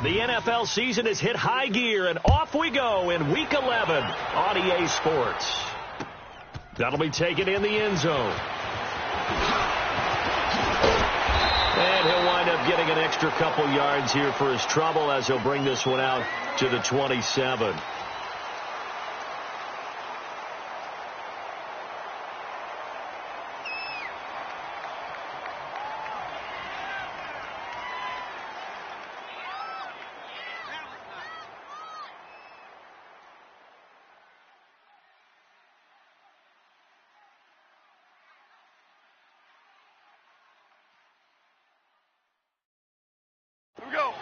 The NFL season has hit high gear, and off we go in Week 11 on EA Sports. That'll be taken in the end zone. And he'll wind up getting an extra couple yards here for his trouble as he'll bring this one out to the 27. Here we go.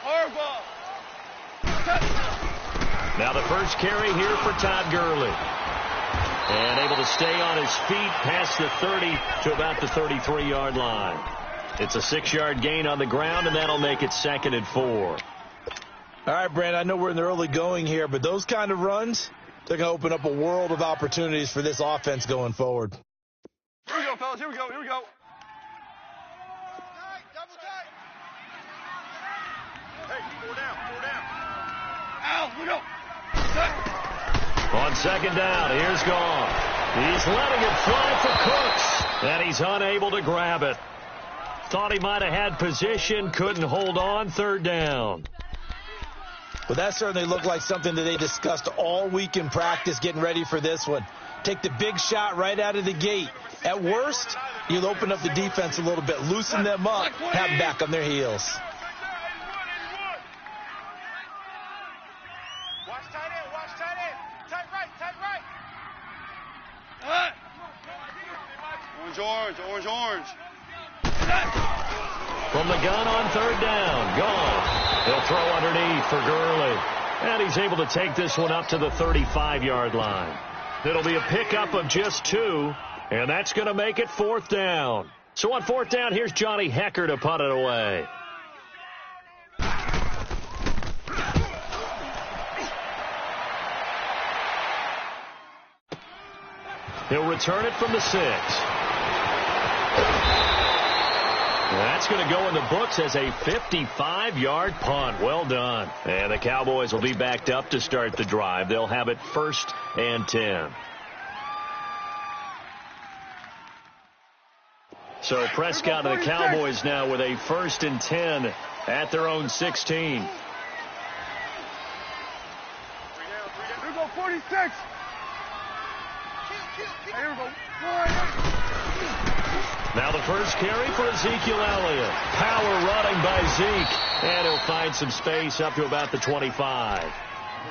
Hard ball. Now the first carry here for Todd Gurley. And able to stay on his feet past the 30 to about the 33-yard line. It's a 6-yard gain on the ground, and that'll make it 2nd and 4. All right, Brandon, I know we're in the early going here, but those kind of runs, they're going to open up a world of opportunities for this offense going forward. Here we go, fellas. Here we go. Here we go. Hey, 4 down. 4 down. Al, we go. On 2nd down, here's Goff. He's letting it fly for Cooks, and he's unable to grab it. Thought he might have had position, couldn't hold on. 3rd down. Well, that certainly looked like something that they discussed all week in practice getting ready for this one. Take the big shot right out of the gate. At worst, you'll open up the defense a little bit, loosen them up, have them back on their heels. Watch tight end. Watch tight end. Tight right. Tight right. Orange, orange, orange. From the gun on 3rd down, Goff. He'll throw underneath for Gurley. And he's able to take this one up to the 35-yard line. It'll be a pickup of just 2, and that's going to make it 4th down. So on 4th down, here's Johnny Hecker to punt it away. He'll return it from the 6. That's going to go in the books as a 55-yard punt. Well done. And the Cowboys will be backed up to start the drive. They'll have it 1st and 10. So Prescott and the Cowboys now with a 1st and 10 at their own 16. Here we go, 46. Here we go. Now the first carry for Ezekiel Elliott. Power running by Zeke. And he'll find some space up to about the 25.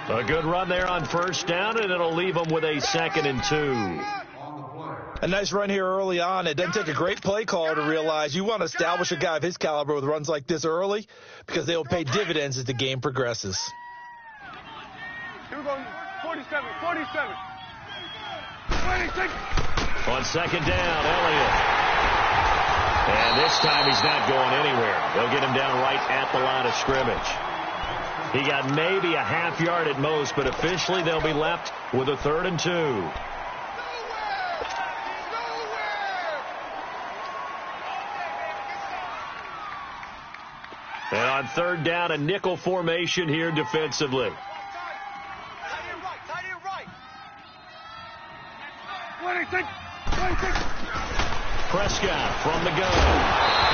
A good run there on 1st down, and it'll leave him with a 2nd and 2. A nice run here early on. It doesn't take a great play caller to realize you want to establish a guy of his caliber with runs like this early because they will pay dividends as the game progresses. Here we go, 47, 47. 26. On 2nd down, Elliott. And this time he's not going anywhere. They'll get him down right at the line of scrimmage. He got maybe a half yard at most, but officially they'll be left with a 3rd and 2. And on 3rd down, a nickel formation here defensively. Tight end right. 26. Prescott from the gun.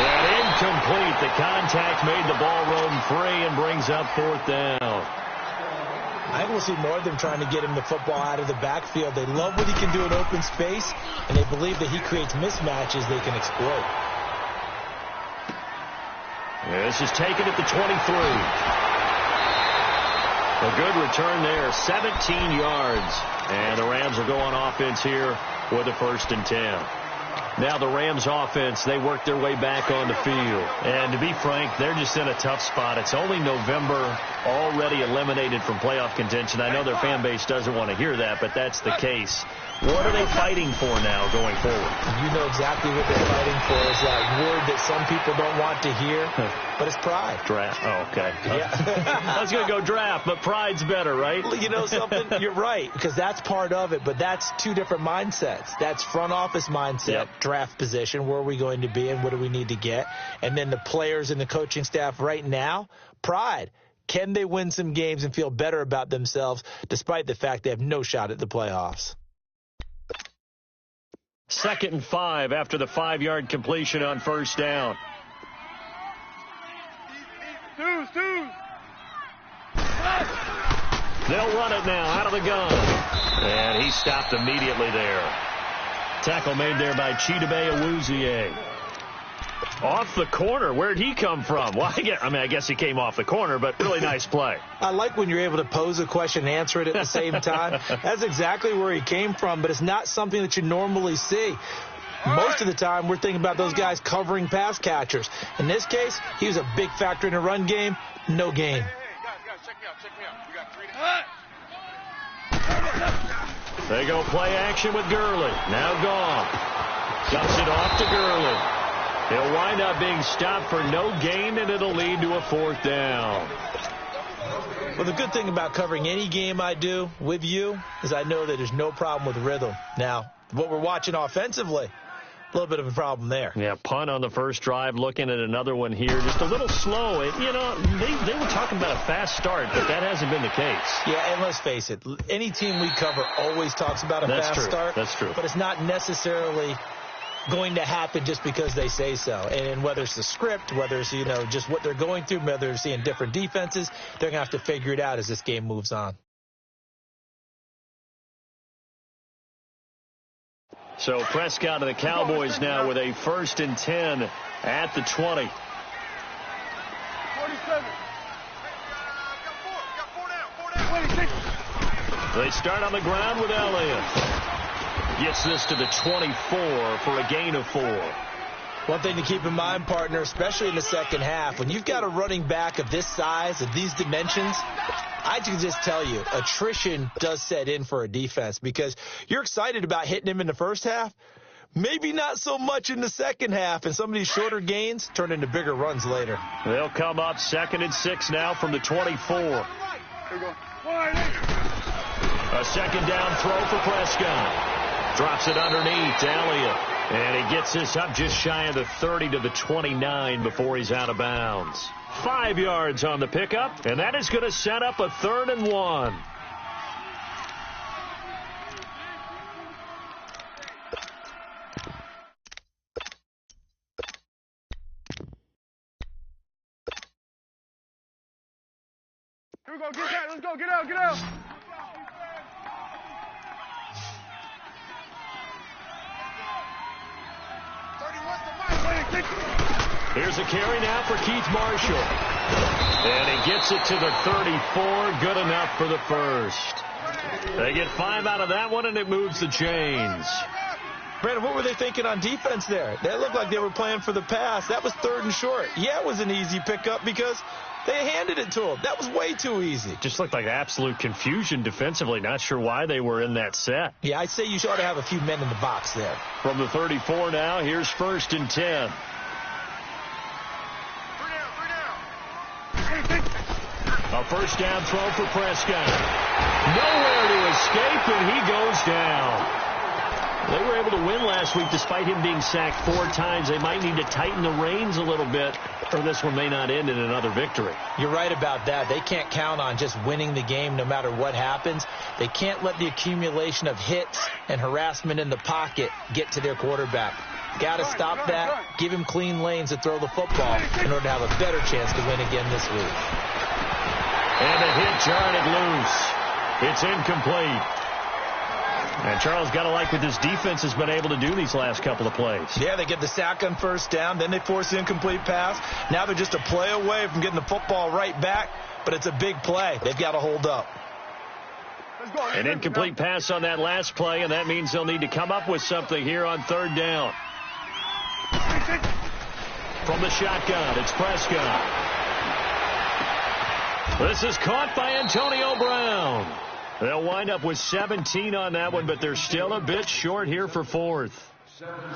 And incomplete. The contact made the ball roam free and brings up 4th down. I think we'll see more of them trying to get him the football out of the backfield. They love what he can do in open space, and they believe that he creates mismatches they can exploit. This is taken at the 23. A good return there, 17 yards. And the Rams will go on offense here with a 1st and 10. Now the Rams offense, they work their way back on the field. And to be frank, they're just in a tough spot. It's only November, already eliminated from playoff contention. I know their fan base doesn't want to hear that, but that's the case. What are they fighting for now going forward? You know exactly what they're fighting for. Is that word that some people don't want to hear, but it's pride. Draft. Oh, okay. Yeah. I was going to go draft, but pride's better, right? You know something? You're right, because that's part of it, but that's two different mindsets. That's front office mindset, draft position, where are we going to be and what do we need to get? And then the players and the coaching staff right now, pride. Can they win some games and feel better about themselves despite the fact they have no shot at the playoffs? 2nd and 5 after the 5-yard completion on first down. They'll run it now out of the gun. And he stopped immediately there. Tackle made there by Chidobe Awuzie. Off the corner. Where'd he come from? Well, I guess he came off the corner, but really nice play. I like when you're able to pose a question and answer it at the same time. That's exactly where he came from, but it's not something that you normally see. Most of the time, we're thinking about those guys covering pass catchers. In this case, he was a big factor in the run game. No gain. Guys, check me out. We got 3 down. They go play action with Gurley. Now gone. Dumps it off to Gurley. He'll wind up being stopped for no gain, and it'll lead to a 4th down. Well, the good thing about covering any game I do with you is I know that there's no problem with rhythm. Now, what we're watching offensively, a little bit of a problem there. Yeah, punt on the first drive, looking at another one here. Just a little slow. You know, they were talking about a fast start, but that hasn't been the case. Yeah, and let's face it, any team we cover always talks about a fast start. That's true. But it's not necessarily going to happen just because they say so. And whether it's the script, whether it's, just what they're going through, whether they're seeing different defenses, they're going to have to figure it out as this game moves on. So Prescott and the Cowboys now with a 1st and 10 at the 20. 47. Got 4 down. They start on the ground with Elliott. Gets this to the 24 for a gain of 4. One thing to keep in mind, partner, especially in the second half, when you've got a running back of this size, of these dimensions, I can just tell you, attrition does set in for a defense because you're excited about hitting him in the first half, maybe not so much in the second half, and some of these shorter gains turn into bigger runs later. They'll come up 2nd and 6 now from the 24. Here we go. A 2nd down throw for Prescott. Drops it underneath to Elliott. And he gets this up just shy of the 30 to the 29 before he's out of bounds. 5 yards on the pickup, and that is going to set up a 3rd and 1. Here we go. Get that. Let's go. Get out. Get out. Here's a carry now for Keith Marshall. And he gets it to the 34. Good enough for the first. They get 5 out of that one, and it moves the chains. Brandon, what were they thinking on defense there? That looked like they were playing for the pass. That was 3rd and short. Yeah, it was an easy pickup because they handed it to him. That was way too easy. Just looked like absolute confusion defensively. Not sure why they were in that set. Yeah, I'd say you ought to have a few men in the box there. From the 34 now, here's 1st and 10. A 1st down throw for Prescott. Nowhere to escape, and he goes down. They were able to win last week despite him being sacked 4 times. They might need to tighten the reins a little bit, or this one may not end in another victory. You're right about that. They can't count on just winning the game no matter what happens. They can't let the accumulation of hits and harassment in the pocket get to their quarterback. Got to stop that, give him clean lanes to throw the football in order to have a better chance to win again this week. And a hit jarred it loose. It's incomplete. And Charles, got to like what this defense has been able to do these last couple of plays. Yeah, they get the sack on 1st down, then they force the incomplete pass. Now they're just a play away from getting the football right back, but it's a big play. They've got to hold up. An incomplete pass on that last play, and that means they'll need to come up with something here on 3rd down. From the shotgun, it's Prescott. This is caught by Antonio Brown. They'll wind up with 17 on that one, but they're still a bit short here for fourth.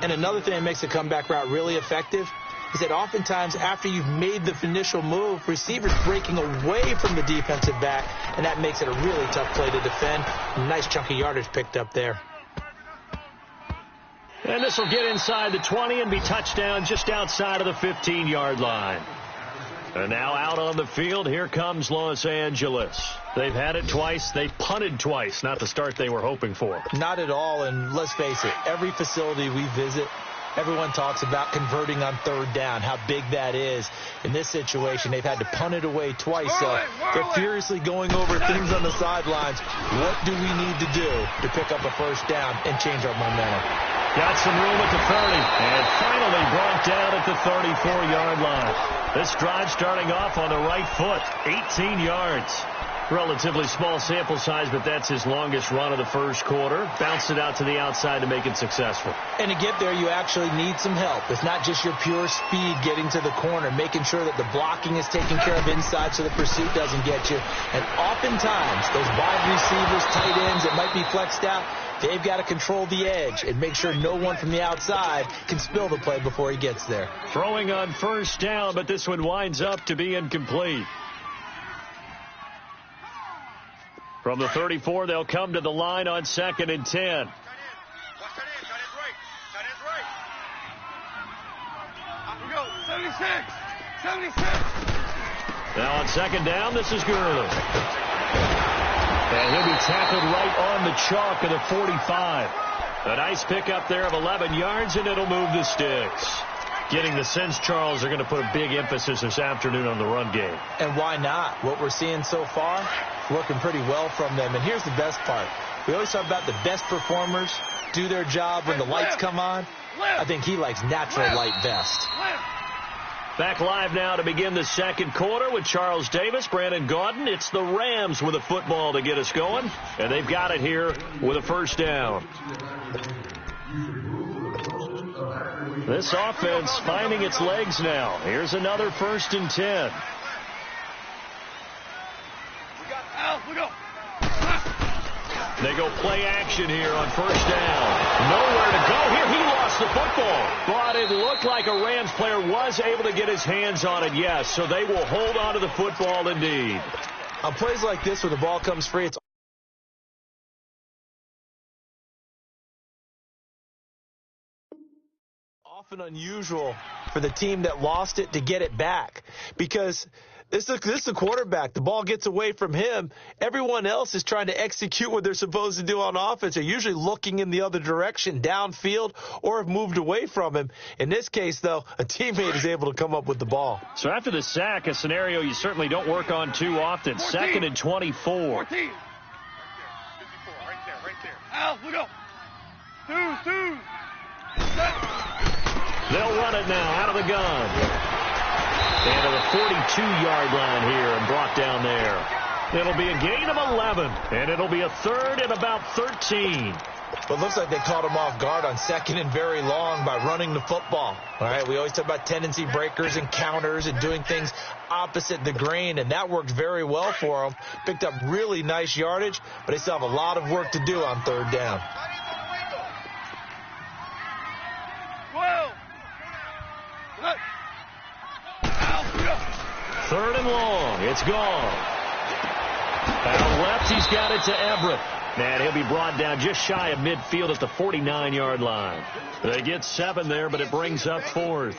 And another thing that makes the comeback route really effective is that oftentimes after you've made the initial move, receivers breaking away from the defensive back, and that makes it a really tough play to defend. Nice chunk of yardage picked up there. And this will get inside the 20 and be touchdown just outside of the 15-yard line. And now out on the field, here comes Los Angeles. They've had it twice. They've punted twice. Not the start they were hoping for. Not at all, and let's face it, every facility we visit, everyone talks about converting on third down, how big that is. In this situation, they've had to punt it away twice, so they're furiously going over things on the sidelines. What do we need to do to pick up a first down and change our momentum? Got some room at the 30, and finally brought down at the 34-yard line. This drive starting off on the right foot, 18 yards. Relatively small sample size, but that's his longest run of the first quarter. Bounced it out to the outside to make it successful. And to get there, you actually need some help. It's not just your pure speed getting to the corner, making sure that the blocking is taken care of inside so the pursuit doesn't get you. And oftentimes, those wide receivers, tight ends that might be flexed out, they've got to control the edge and make sure no one from the outside can spill the play before he gets there. Throwing on first down, but this one winds up to be incomplete. From the 34, they'll come to the line on 2nd and 10. Watch that end. Tight end's right. Tight end's right. Up we go. 76. 76. Now on 2nd down, this is Gurley. And he'll be tackled right on the chalk of the 45. A nice pickup there of 11 yards, and it'll move the sticks. Getting the sense, Charles, are going to put a big emphasis this afternoon on the run game. And why not? What we're seeing so far, working pretty well from them. And here's the best part. We always talk about the best performers do their job when the lights come on. I think he likes natural light best. Back live now to begin the second quarter with Charles Davis, Brandon Gaudin. It's the Rams with a football to get us going, and they've got it here with a first down. This offense finding its legs now. Here's another 1st and 10. They go play action here on first down. Nowhere to go here. He lost the football. But it looked like a Rams player was able to get his hands on it, yes. So they will hold on to the football indeed. On plays like this where the ball comes free, it's often unusual for the team that lost it to get it back, because this is the quarterback. The ball gets away from him. Everyone else is trying to execute what they're supposed to do on offense. They're usually looking in the other direction, downfield, or have moved away from him. In this case, though, a teammate is able to come up with the ball. So after the sack, a scenario you certainly don't work on too often. 2nd and 24. 14. Right there. 54. Right there. Al, look up. Two. They'll run it now out of the gun. And to the 42-yard line here and brought down there. It'll be a gain of 11, and it'll be a 3rd and about 13. But it looks like they caught him off guard on 2nd and very long by running the football. All right, we always talk about tendency breakers and counters and doing things opposite the grain, and that worked very well for them. Picked up really nice yardage, but they still have a lot of work to do on 3rd down. 12. 3rd and long. It's gone. Out left, he's got it to Everett. And he'll be brought down just shy of midfield at the 49-yard line. They get 7 there, but it brings up 4th.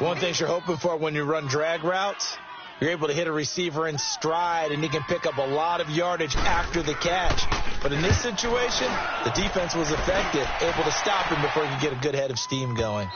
One thing you're hoping for when you run drag routes, you're able to hit a receiver in stride, and he can pick up a lot of yardage after the catch. But in this situation, the defense was effective, able to stop him before he could get a good head of steam going.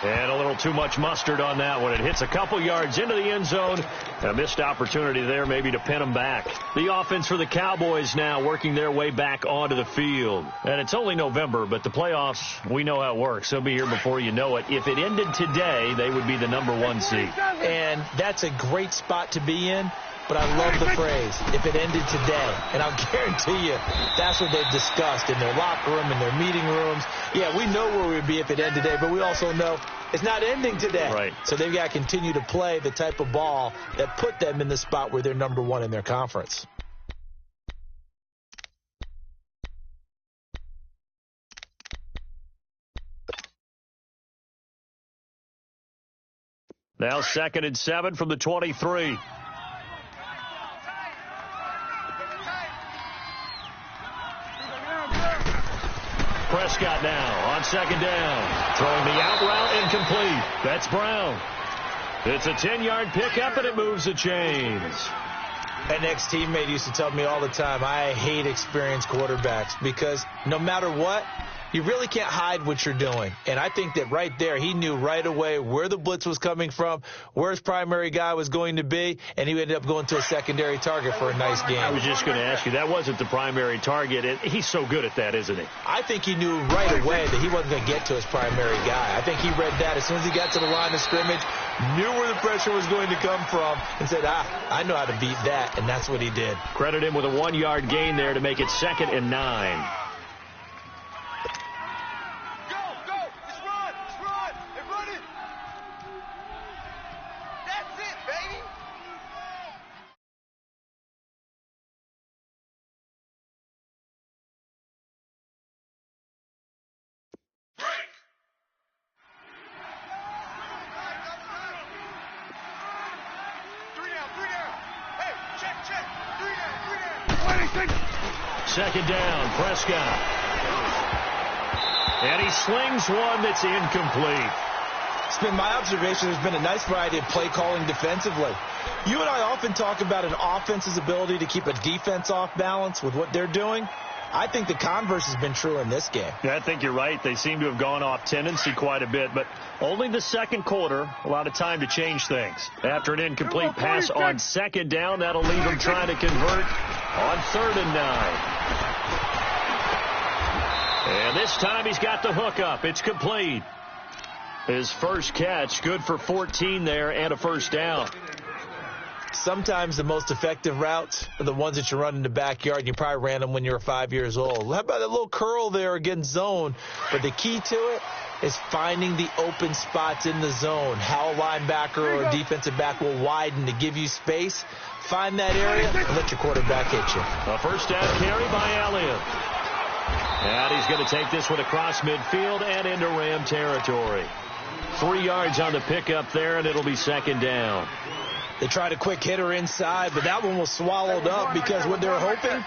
And a little too much mustard on that one. It hits a couple yards into the end zone. A missed opportunity there maybe to pin them back. The offense for the Cowboys now working their way back onto the field. And it's only November, but the playoffs, we know how it works. They'll be here before you know it. If it ended today, they would be the #1 seed. And that's a great spot to be in, but I love the phrase, if it ended today. And I'll guarantee you that's what they've discussed in their locker room, in their meeting rooms. Yeah, we know where we'd be if it ended today, but we also know it's not ending today. Right. So they've got to continue to play the type of ball that put them in the spot where they're number one in their conference. Now 2nd and 7 from the 23. Prescott now on 2nd down. Throwing the out route incomplete. That's Brown. It's a 10-yard pickup, and it moves the chains. An ex-teammate used to tell me all the time, I hate experienced quarterbacks because no matter what, you really can't hide what you're doing. And I think that right there, he knew right away where the blitz was coming from, where his primary guy was going to be, and he ended up going to a secondary target for a nice game. I was just going to ask you, that wasn't the primary target. He's so good at that, isn't he? I think he knew right away that he wasn't going to get to his primary guy. I think he read that as soon as he got to the line of scrimmage, knew where the pressure was going to come from, and said, I know how to beat that, and that's what he did. Credit him with a 1-yard gain there to make it 2nd and 9. Second down, Prescott. And he slings one that's incomplete. It's been my observation there's been a nice variety of play calling defensively. You and I often talk about an offense's ability to keep a defense off balance with what they're doing. I think the converse has been true in this game. Yeah, I think you're right. They seem to have gone off tendency quite a bit, but only the second quarter, a lot of time to change things. After an incomplete pass on 2nd down, that'll leave him trying to convert on 3rd and 9. And this time he's got the hook up. It's complete. His first catch, good for 14 there and a first down. Sometimes the most effective routes are the ones that you run in the backyard, and you probably ran them when you were 5 years old. How about that little curl there against zone? But the key to it is finding the open spots in the zone, how a linebacker or a defensive back will widen to give you space. Find that area and let your quarterback hit you. A first down carry by Elliott. And he's going to take this one across midfield and into Ram territory. 3 yards on the pickup there, and it'll be 2nd down. They tried a quick hitter inside, but that one was swallowed up because what they're hoping,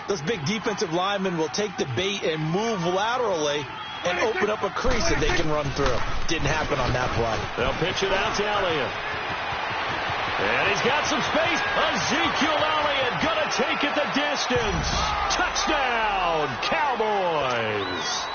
those big defensive linemen will take the bait and move laterally and open up a crease that they can run through. Didn't happen on that play. They'll pitch it out to Elliott. And he's got some space. Ezekiel Elliott going to take it the distance. Touchdown, Cowboys.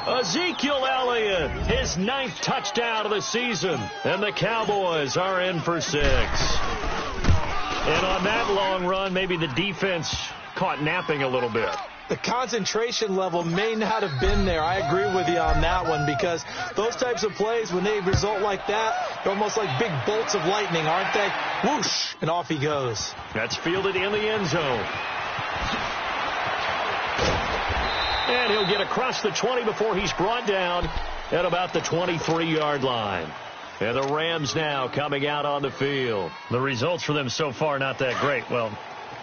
Ezekiel Elliott, his 9th touchdown of the season. And the Cowboys are in for 6. And on that long run, maybe the defense caught napping a little bit. The concentration level may not have been there. I agree with you on that one because those types of plays, when they result like that, they're almost like big bolts of lightning, aren't they? Whoosh, and off he goes. That's fielded in the end zone. And he'll get across the 20 before he's brought down at about the 23-yard line. And the Rams now coming out on the field. The results for them so far not that great. Well,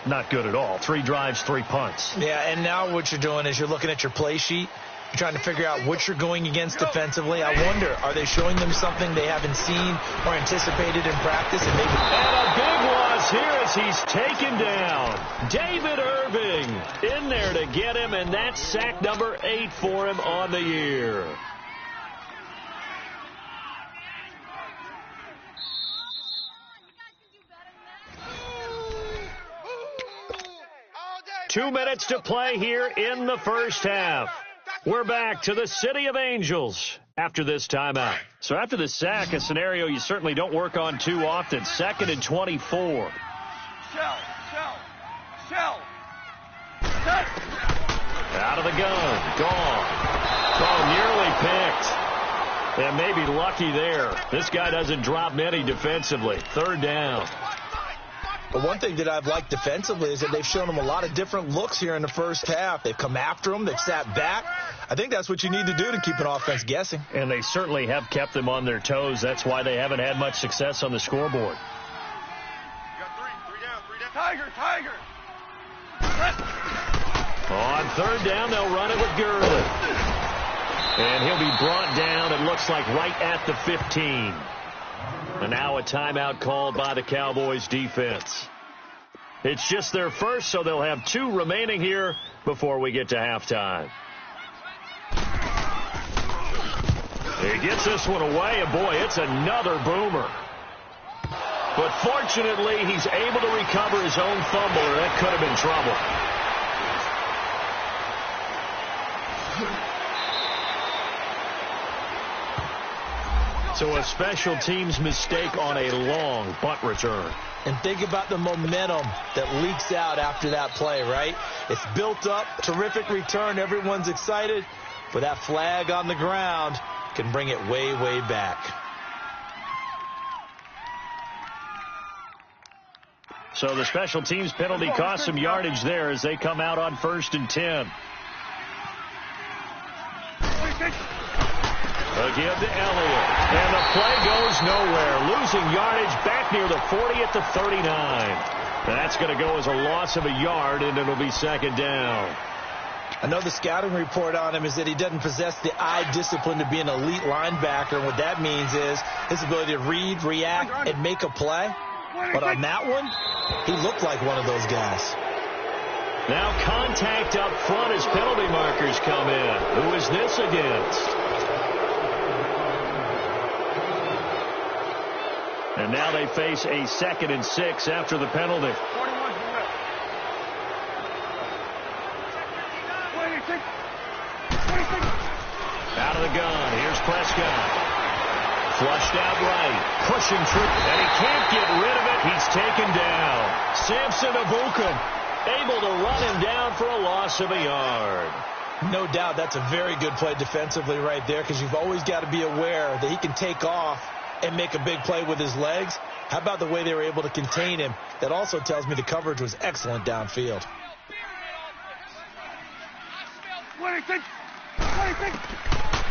not good at all. 3 drives, 3 punts. Yeah, and now what you're doing is you're looking at your play sheet. You're trying to figure out what you're going against defensively. I wonder, are they showing them something they haven't seen or anticipated in practice? And a big loss here as he's taken down. David Irving in there to get him, and that's sack number 8 for him on the year. Two minutes to play here in the first half. We're back to the City of Angels after this timeout. So after the sack, a scenario you certainly don't work on too often. 2nd and 24. Shell. Out of the gun. Gone. Oh, nearly picked. And maybe lucky there. This guy doesn't drop many defensively. 3rd down. But one thing that I've liked defensively is that they've shown them a lot of different looks here in the first half. They've come after them. They've sat back. I think that's what you need to do to keep an offense guessing. And they certainly have kept them on their toes. That's why they haven't had much success on the scoreboard. You got three down. Tiger. On third down, they'll run it with Gurley. And he'll be brought down, it looks like, right at the 15. And now a timeout called by the Cowboys defense. It's just their first, so they'll have 2 remaining here before we get to halftime. He gets this one away, and boy, it's another boomer. But fortunately, he's able to recover his own fumble, or that could have been trouble. So a special teams mistake on a long bunt return. And think about the momentum that leaks out after that play, right? It's built up, terrific return, everyone's excited, but that flag on the ground can bring it way, way back. So the special teams penalty cost some yardage there as they come out on 1st and 10. Again to Elliott. And the play goes nowhere. Losing yardage back near the 40 at the 39. That's going to go as a loss of a yard, and it'll be 2nd down. I know the scouting report on him is that he doesn't possess the eye discipline to be an elite linebacker. And what that means is his ability to read, react, and make a play. But on that one, he looked like one of those guys. Now contact up front as penalty markers come in. Who is this against? And now they face a 2nd and 6 after the penalty. Out of the gun. Here's Prescott. Flushed out right. Pushing through. And he can't get rid of it. He's taken down. Samson Abukum able to run him down for a loss of a yard. No doubt that's a very good play defensively right there, because you've always got to be aware that he can take off and make a big play with his legs. How about the way they were able to contain him? That also tells me the coverage was excellent downfield.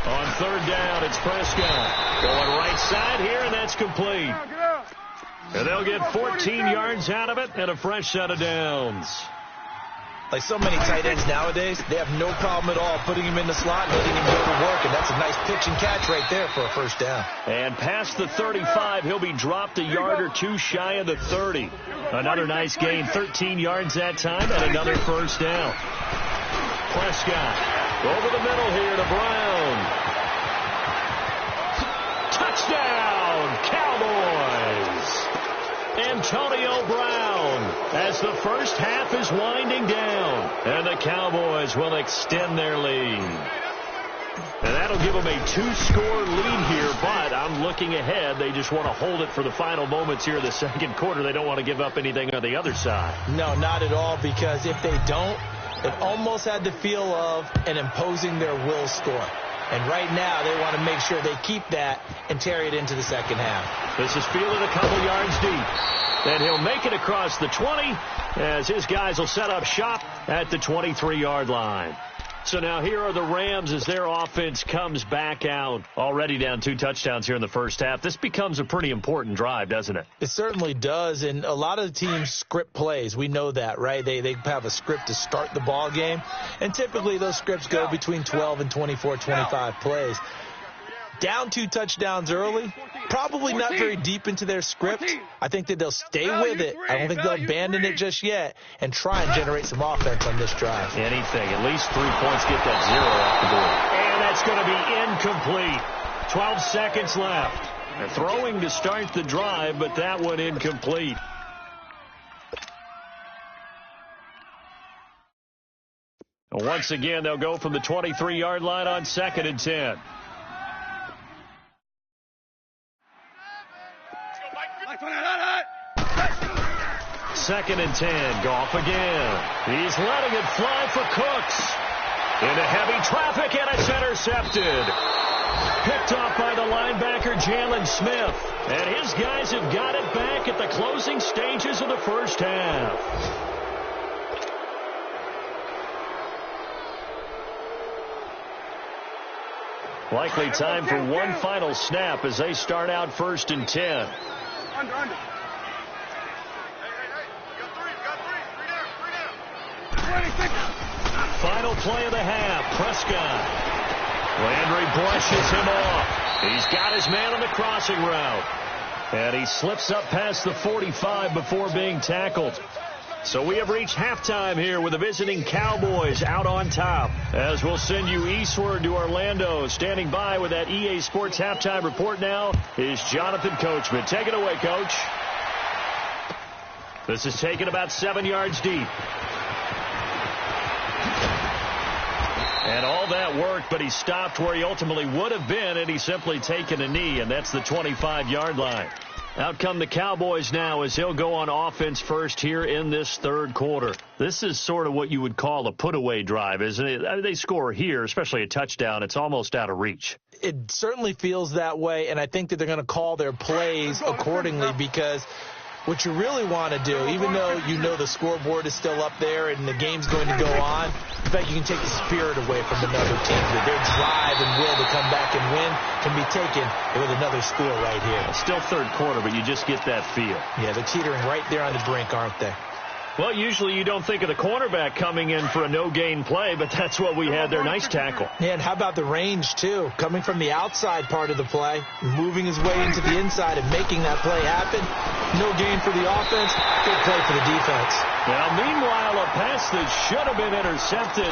On 3rd down, it's Prescott. Going right side here, and that's complete. And they'll get 14 yards out of it and a fresh set of downs. Like so many tight ends nowadays, they have no problem at all putting him in the slot and letting him go to work. And that's a nice pitch and catch right there for a 1st down. And past the 35, he'll be dropped a yard or 2 shy of the 30. Another nice gain, 13 yards that time, and another 1st down. Prescott over the middle here to Brown. Touchdown, Cowboys! Antonio Brown as the first half is winding down. And the Cowboys will extend their lead. And that'll give them a 2-score lead here, but I'm looking ahead. They just want to hold it for the final moments here of the 2nd quarter. They don't want to give up anything on the other side. No, not at all, because if they don't, it almost had the feel of an imposing their will score. And right now, they want to make sure they keep that and carry it into the 2nd half. This is fielded a couple yards deep. And he'll make it across the 20 as his guys will set up shop at the 23-yard line. So now here are the Rams as their offense comes back out. Already down 2 touchdowns here in the first half. This becomes a pretty important drive, doesn't it? It certainly does, and a lot of the teams script plays. We know that, right? They have a script to start the ball game, and typically those scripts go between 12 and 24, 25 plays. Down 2 touchdowns early, probably not very deep into their script. I think that they'll stay with it. I don't think they'll abandon it just yet and try and generate some offense on this drive. Anything. At least 3 points, get that 0 off the board. And that's going to be incomplete. 12 seconds left. They're throwing to start the drive, but that one incomplete. Once again, they'll go from the 23-yard line on 2nd and 10. Second and 10. Goff again. He's letting it fly for Cooks. Into heavy traffic, and it's intercepted. Picked off by the linebacker, Jalen Smith. And his guys have got it back at the closing stages of the first half. Likely time for one final snap as they start out 1st and 10. Under. Final play of the half. Prescott. Landry brushes him off. He's got his man on the crossing route. And he slips up past the 45 before being tackled. So we have reached halftime here with the visiting Cowboys out on top. As we'll send you eastward to Orlando. Standing by with that EA Sports halftime report now is Jonathan Coachman. Take it away, Coach. This is taken about 7 yards deep. And all that worked, but he stopped where he ultimately would have been had he simply taken a knee, and that's the 25-yard line. Out come the Cowboys now as he'll go on offense first here in this third quarter. This is sort of what you would call a put-away drive, isn't it? I mean, they score here, especially a touchdown. It's almost out of reach. It certainly feels that way, and I think that they're going to call their plays accordingly because what you really want to do, even though you know the scoreboard is still up there and the game's going to go on, in fact, you can take the spirit away from another team. That their drive and will to come back and win can be taken with another score right here. Still third quarter, but you just get that feel. Yeah, they're teetering right there on the brink, aren't they? Well, usually you don't think of the cornerback coming in for a no-gain play, but that's what we had there. Nice tackle. Yeah, and how about the range, too? Coming from the outside part of the play, moving his way into the inside and making that play happen. No gain for the offense, big play for the defense. Now, meanwhile, a pass that should have been intercepted,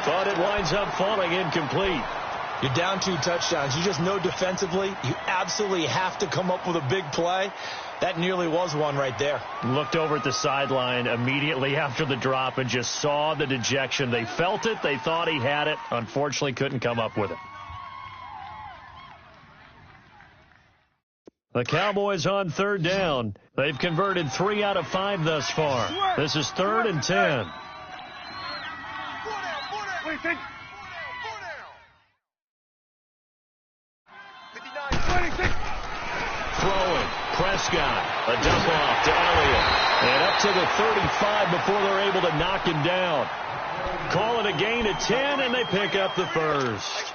but it winds up falling incomplete. You're down 2 touchdowns. You just know defensively you absolutely have to come up with a big play. That nearly was one right there. Looked over at the sideline immediately after the drop and just saw the dejection. They felt it. They thought he had it. Unfortunately, couldn't come up with it. The Cowboys on third down. They've converted 3 out of 5 thus far. This is 3rd and 10. Throwing. Prescott. A dump off to Elliott. And up to the 35 before they're able to knock him down. Call it a gain of 10, and they pick up the first.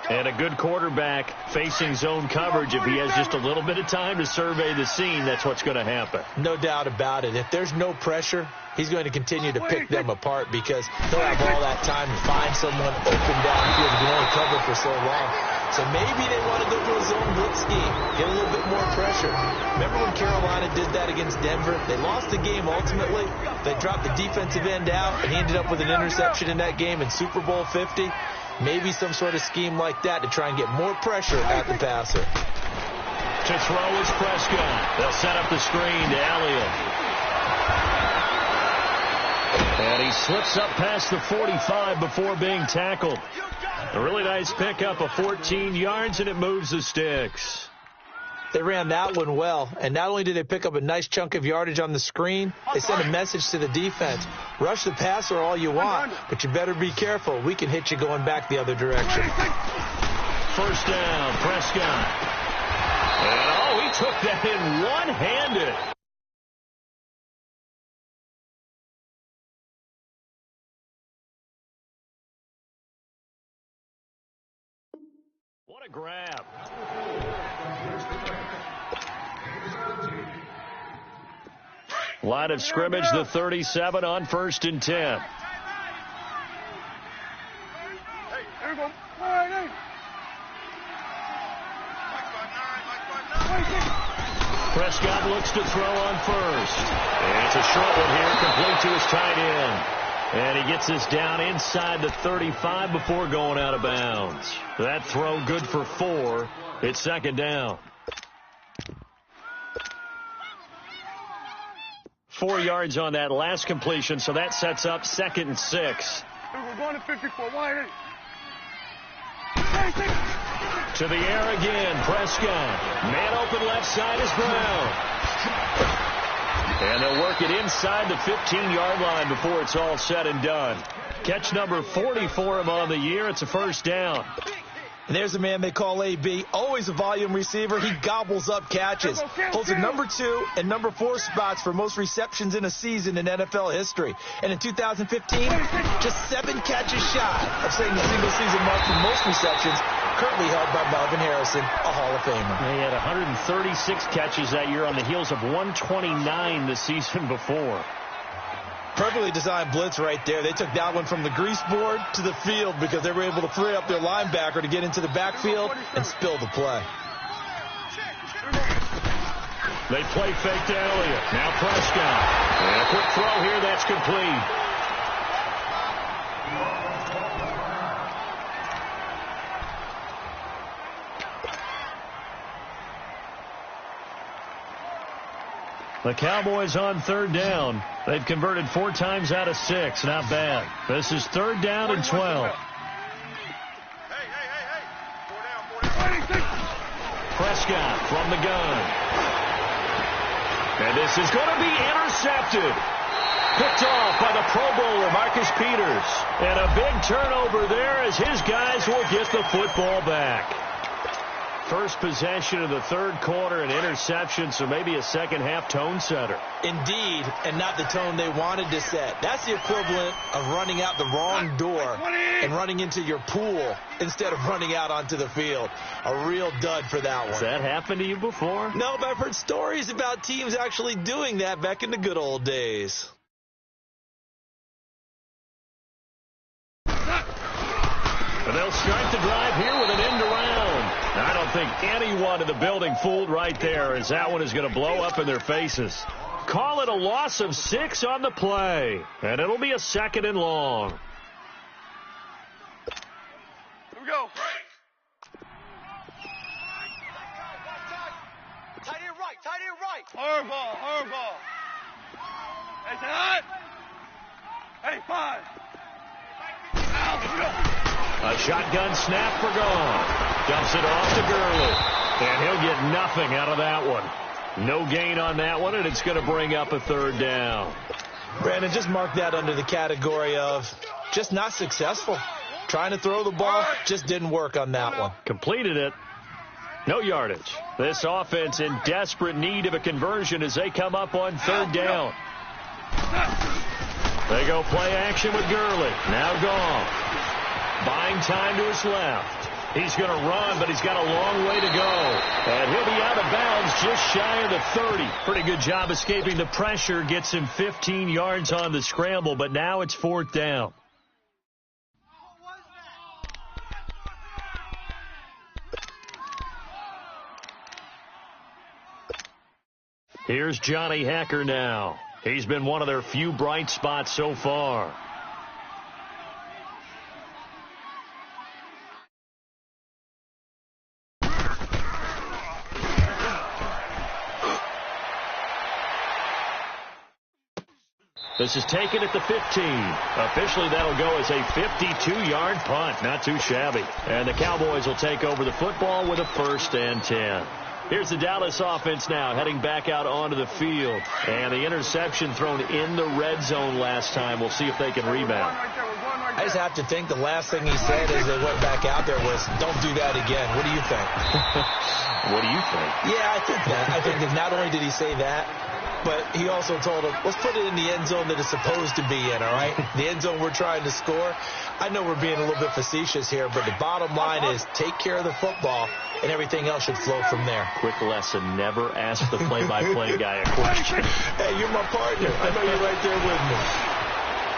And a good quarterback facing zone coverage. If he has just a little bit of time to survey the scene, that's what's going to happen. No doubt about it. If there's no pressure, he's going to continue to pick them apart because he'll have all that time to find someone open downfield. He can only cover for so long. So maybe they want to go to a zone blitz scheme, get a little bit more pressure. Remember when Carolina did that against Denver? They lost the game ultimately. They dropped the defensive end out, and he ended up with an interception in that game in Super Bowl 50. Maybe some sort of scheme like that to try and get more pressure at the passer. To throw is Prescott. They'll set up the screen to Elliott. And he slips up past the 45 before being tackled. A really nice pickup of 14 yards, and it moves the sticks. They ran that one well, and not only did they pick up a nice chunk of yardage on the screen, they sent a message to the defense. Rush the passer all you want, but you better be careful. We can hit you going back the other direction. First down, Prescott. And, he took that in one-handed. What a grab. Line of scrimmage, the 37 on 1st and 10. Hey, here we go. All right, Prescott looks to throw on first. And it's a short one here, complete to his tight end. And he gets this down inside the 35 before going out of bounds. That throw good for 4. It's 2nd down. 4 yards on that last completion, so that sets up 2nd and 6. We're going to 54. Wide. To the air again, Prescott. Man open left side is Brown. And they'll work it inside the 15-yard line before it's all said and done. Catch number 40 for him on the year. It's a first down. And there's a man they call AB, always a volume receiver. He gobbles up catches. Holds the number 2 and number 4 spots for most receptions in a season in NFL history. And in 2015, just 7 catches shy of setting the single-season mark for most receptions, currently held by Melvin Harrison, a Hall of Famer. He had 136 catches that year on the heels of 129 the season before. Perfectly designed blitz right there. They took that one from the grease board to the field because they were able to free up their linebacker to get into the backfield and spill the play. They play fake to Elliott. Now Prescott. And a quick throw here. That's complete. The Cowboys on 3rd down. They've converted 4 times out of 6. Not bad. This is 3rd down and 12. Prescott from the gun. And this is going to be intercepted. Picked off by the Pro Bowler, Marcus Peters. And a big turnover there as his guys will get the football back. First possession of the 3rd quarter, an interception, so maybe a second-half tone setter. Indeed, and not the tone they wanted to set. That's the equivalent of running out the wrong door and running into your pool instead of running out onto the field. A real dud for that one. Has that happened to you before? No, but I've heard stories about teams actually doing that back in the good old days. And they'll start the drive here with an end around. I don't think anyone in the building fooled right there, as that one is going to blow up in their faces. Call it a loss of 6 on the play, and it'll be a 2nd and long. Here we go. Tight end right. Hard ball. Hey, Todd. Hey, 5. A shotgun snap for Goff. Dumps it off to Gurley. And he'll get nothing out of that one. No gain on that one, and it's going to bring up a 3rd down. Brandon, just mark that under the category of just not successful. Trying to throw the ball just didn't work on that one. Completed it. No yardage. This offense in desperate need of a conversion as they come up on 3rd down. They go play action with Gurley. Now Goff. Buying time to his left. He's going to run, but he's got a long way to go. And he'll be out of bounds just shy of the 30. Pretty good job escaping the pressure. Gets him 15 yards on the scramble, but now it's 4th down. Here's Johnny Hacker now. He's been one of their few bright spots so far. This is taken at the 15. Officially, that'll go as a 52-yard punt. Not too shabby. And the Cowboys will take over the football with a 1st and 10. Here's the Dallas offense now heading back out onto the field. And the interception thrown in the red zone last time. We'll see if they can rebound. I just have to think the last thing he said as they went back out there was, don't do that again. What do you think? What do you think? Yeah, I think that. I think that not only did he say that, but he also told him, let's put it in the end zone that it's supposed to be in, all right? The end zone we're trying to score. I know we're being a little bit facetious here, but the bottom line is take care of the football, and everything else should flow from there. Quick lesson, never ask the play-by-play guy a question. Hey, you're my partner. I know you're right there with me.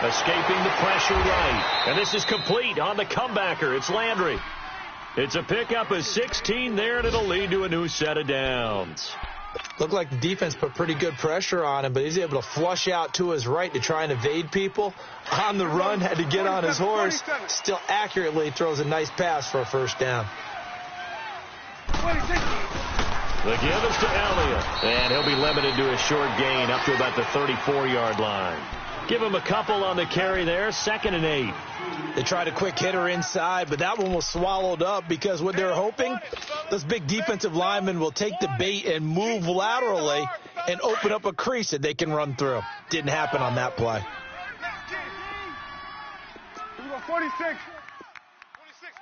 Escaping the pressure right. And this is complete on the comebacker. It's Landry. It's a pickup of 16 there, and it'll lead to a new set of downs. Looked like the defense put pretty good pressure on him, but he's able to flush out to his right to try and evade people. On the run, had to get on his horse. Still accurately throws a nice pass for a 1st down. The give is to Elliott, and he'll be limited to a short gain up to about the 34-yard line. Give him a couple on the carry there, 2nd and 8. They tried a quick hitter inside, but that one was swallowed up because what they're hoping, those big defensive linemen will take the bait and move laterally and open up a crease that they can run through. Didn't happen on that play. 46. 26,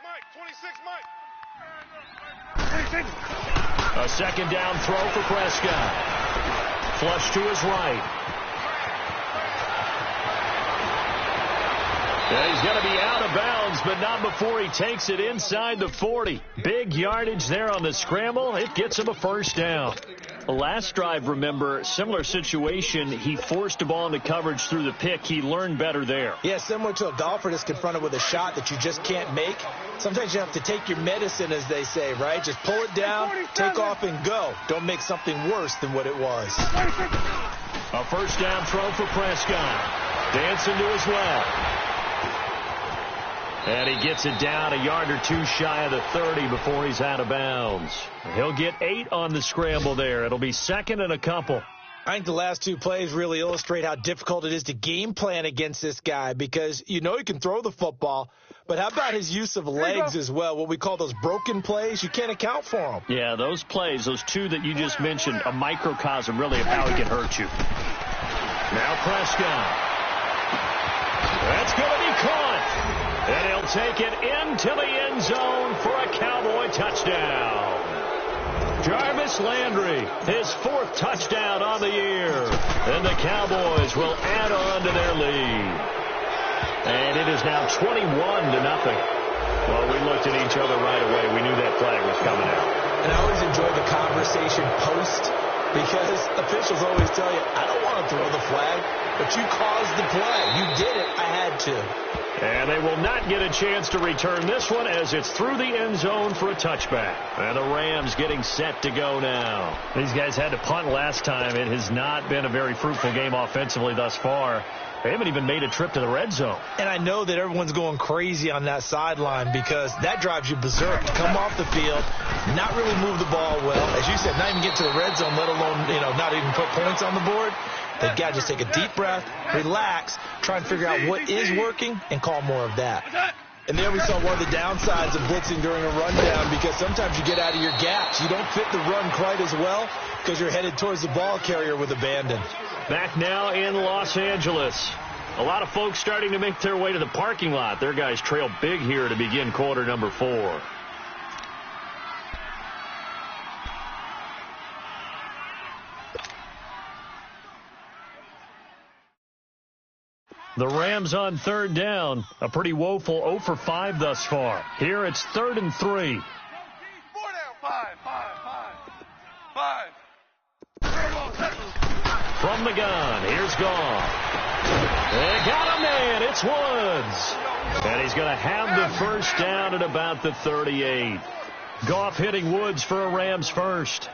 Mike. 26, Mike. A second down throw for Prescott. Flush to his right. And he's going to be out of bounds, but not before he takes it inside the 40. Big yardage there on the scramble. It gets him a first down. Last drive, remember, similar situation. He forced a ball into coverage through the pick. He learned better there. Yeah, similar to a golfer that's confronted with a shot that you just can't make. Sometimes you have to take your medicine, as they say, right? Just pull it down, take off, and go. Don't make something worse than what it was. A first down throw for Prescott. Dancing to his left. And he gets it down a yard or two shy of the 30 before he's out of bounds. He'll get 8 on the scramble there. It'll be second and a couple. I think the last two plays really illustrate how difficult it is to game plan against this guy because you know he can throw the football, but how about his use of legs as well, what we call those broken plays? You can't account for them. Yeah, those plays, those two that you just mentioned, a microcosm really of how he can hurt you. Now Prescott. That's going to be caught. And he'll take it into the end zone for a Cowboy touchdown. Jarvis Landry, his 4th touchdown on the year. And the Cowboys will add on to their lead. And it is now 21-0. Well, we looked at each other right away. We knew that flag was coming out. And I always enjoy the conversation post because officials always tell you, I don't want to throw the flag, but you caused the play. You did it. I had to. And they will not get a chance to return this one as it's through the end zone for a touchback. And the Rams getting set to go now. These guys had to punt last time. It has not been a very fruitful game offensively thus far. They haven't even made a trip to the red zone. And I know that everyone's going crazy on that sideline because that drives you berserk to come off the field, not really move the ball well. As you said, not even get to the red zone, let alone, not even put points on the board. They've got to just take a deep breath, relax, try and figure out what is working, and call more of that. And there we saw one of the downsides of blitzing during a rundown because sometimes you get out of your gaps. You don't fit the run quite as well because you're headed towards the ball carrier with abandon. Back now in Los Angeles. A lot of folks starting to make their way to the parking lot. Their guys trail big here to begin quarter number 4. The Rams on 3rd down. A pretty woeful 0 for 5 thus far. Here it's 3rd and 3. 4 down. 5. From the gun, here's Goff. They got a man. It's Woods. And he's going to have the first down at about the 38. Goff hitting Woods for a Rams first.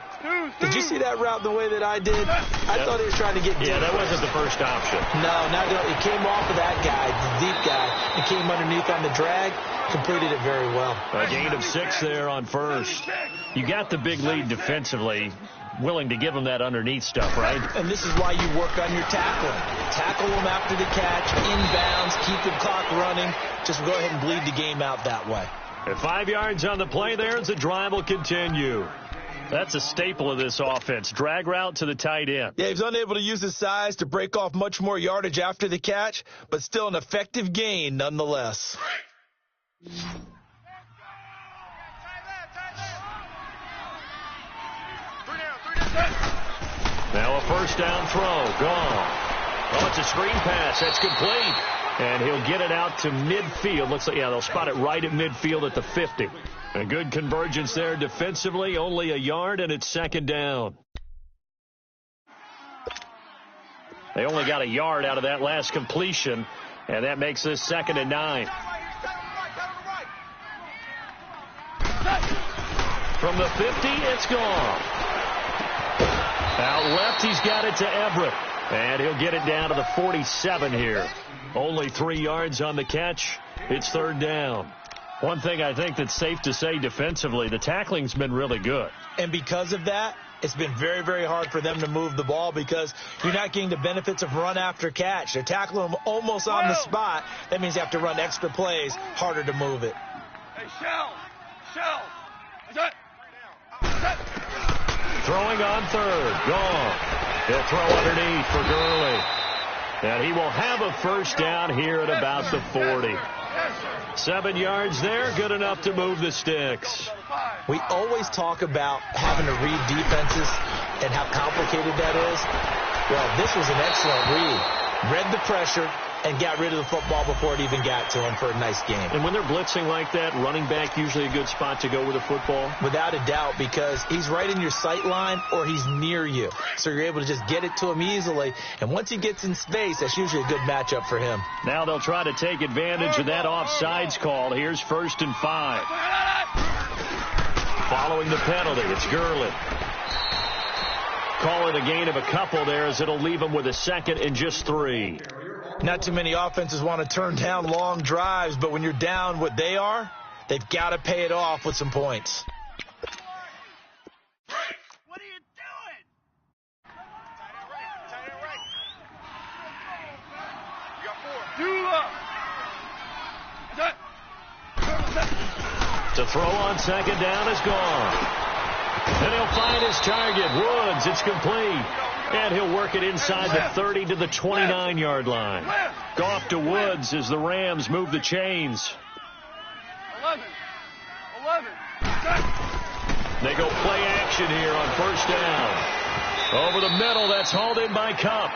Did you see that route the way that I did? I thought he was trying to get deep. Yeah, that wasn't the first option. No, it came off of that guy, the deep guy, and came underneath on the drag, completed it very well. A gain of 6 there on first. You got the big lead defensively, willing to give them that underneath stuff, right? And this is why you work on your tackling. Tackle them after the catch, inbounds, keep the clock running. Just go ahead and bleed the game out that way. At 5 yards on the play there as the drive will continue. That's a staple of this offense. Drag route to the tight end. Yeah, he's unable to use his size to break off much more yardage after the catch, but still an effective gain nonetheless. Now a first down throw. Gone. Oh, it's a screen pass. That's complete. And he'll get it out to midfield. Looks like, they'll spot it right at midfield at the 50. A good convergence there defensively, only a yard, and it's 2nd down. They only got a yard out of that last completion, and that makes this 2nd and 9. From the 50, it's gone. Out left, he's got it to Everett, and he'll get it down to the 47 here. Only 3 yards on the catch. It's 3rd down. One thing I think that's safe to say defensively, the tackling's been really good. And because of that, it's been very, very hard for them to move the ball because you're not getting the benefits of run after catch. They're tackling them almost on the spot. That means you have to run extra plays, harder to move it. Hey, Shell. Throwing on 3rd. Gone. He'll throw underneath for Gurley. And he will have a first down here at about the 40. 7 yards there, good enough to move the sticks. We always talk about having to read defenses and how complicated that is. Well, this was an excellent read. Read the pressure and got rid of the football before it even got to him for a nice game. And when they're blitzing like that, running back usually a good spot to go with the football? Without a doubt, because he's right in your sight line or he's near you. So you're able to just get it to him easily. And once he gets in space, that's usually a good matchup for him. Now they'll try to take advantage of that offsides call. Here's 1st and 5. Following the penalty, it's Gurley. Call it a gain of a couple there as it'll leave him with a 2nd and just 3. Not too many offenses want to turn down long drives, but when you're down what they are, they've got to pay it off with some points. What are you doing? Tight end right. You got 4. To throw on 2nd down is gone. And he'll find his target. Woods, it's complete. And he'll work it inside the 30 to the 29-yard line. Goff to Woods as the Rams move the chains. 11. They go play action here on 1st down. Over the middle, that's hauled in by Kupp.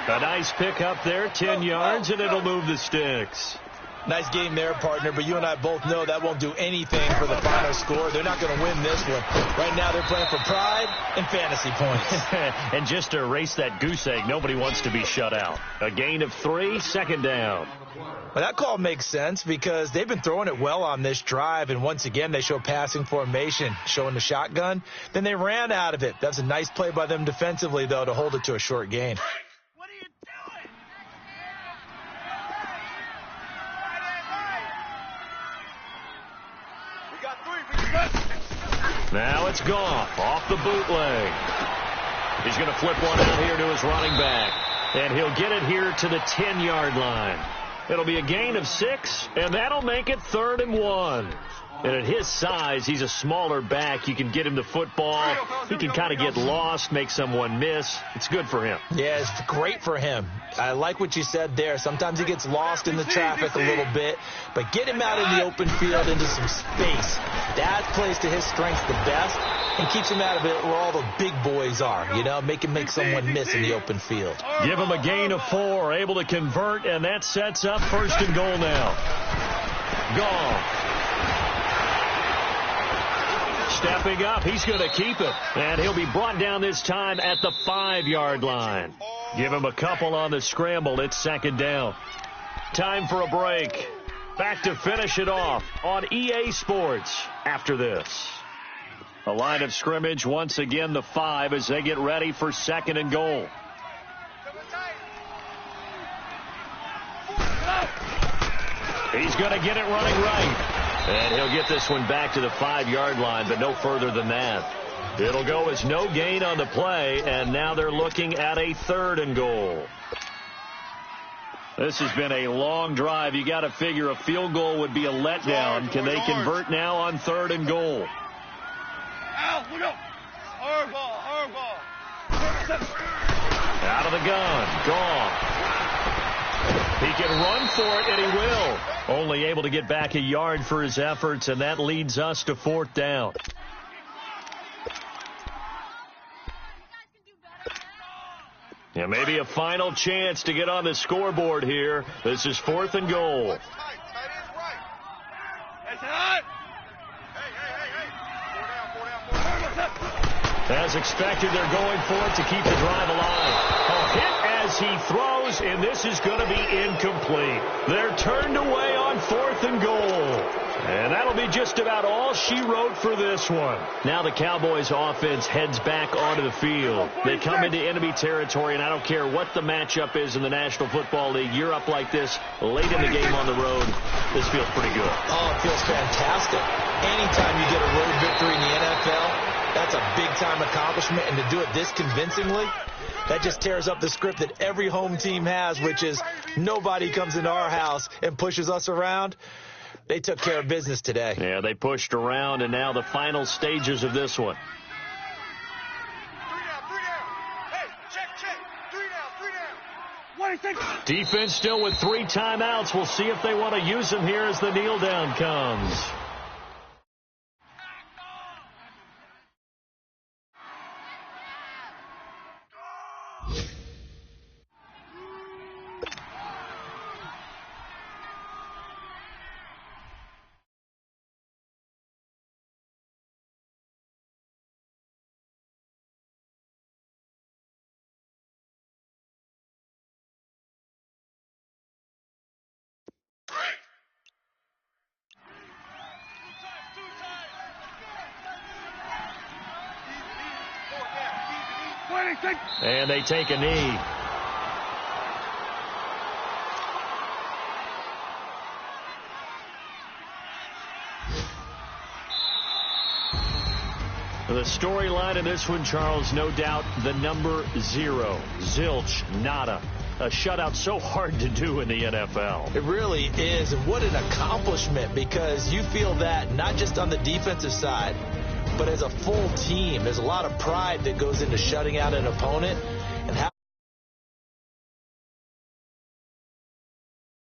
A nice pickup there, 10 yards, and it'll move the sticks. Nice game there, partner, but you and I both know that won't do anything for the final score. They're not going to win this one. Right now they're playing for pride and fantasy points. And just to erase that goose egg, nobody wants to be shut out. A gain of 3, 2nd down. Well, that call makes sense because they've been throwing it well on this drive, and once again they show passing formation, showing the shotgun. Then they ran out of it. That's a nice play by them defensively, though, to hold it to a short gain. Now it's Goff off the bootleg. He's going to flip one out here to his running back. And he'll get it here to the 10-yard line. It'll be a gain of 6, and that'll make it 3rd and 1. And at his size, he's a smaller back. You can get him the football. He can kind of get lost, make someone miss. It's good for him. Yeah, it's great for him. I like what you said there. Sometimes he gets lost in the traffic a little bit, but get him out in the open field into some space. That plays to his strengths the best and keeps him out of it where all the big boys are, you know, make someone miss in the open field. Give him a gain of 4, able to convert, and that sets up 1st and goal now. Goff. Stepping up, he's going to keep it. And he'll be brought down this time at the 5-yard line. Give him a couple on the scramble. It's 2nd down. Time for a break. Back to finish it off on EA Sports after this. A line of scrimmage once again, the 5, as they get ready for 2nd and goal. He's going to get it running right. And he'll get this one back to the 5-yard line, but no further than that. It'll go as no gain on the play, and now they're looking at a 3rd and goal. This has been a long drive. You got to figure a field goal would be a letdown. Can they convert now on 3rd and goal? Out of the gun. Gone. He can run for it, and he will. Only able to get back a yard for his efforts, and that leads us to 4th down. And maybe a final chance to get on the scoreboard here. This is 4th and goal. As expected, they're going for it to keep the drive alive. A hit as he throws, and this is going to be incomplete. They're turned away on 4th and goal. And that'll be just about all she wrote for this one. Now the Cowboys offense heads back onto the field. They come into enemy territory, and I don't care what the matchup is in the National Football League. You're up like this late in the game on the road. This feels pretty good. Oh, it feels fantastic. Anytime you get a road victory in the NFL, that's a big-time accomplishment, and to do it this convincingly, that just tears up the script that every home team has, which is nobody comes into our house and pushes us around. They took care of business today. Yeah, they pushed around, and now the final stages of this one. 3 down. Hey, check. 3 down. Defense still with 3 timeouts. We'll see if they want to use them here as the kneel down comes. And they take a knee. The storyline in this one, Charles, no doubt the number 0. Zilch, nada. A shutout so hard to do in the NFL. It really is, and what an accomplishment, because you feel that not just on the defensive side, but as a full team. There's a lot of pride that goes into shutting out an opponent.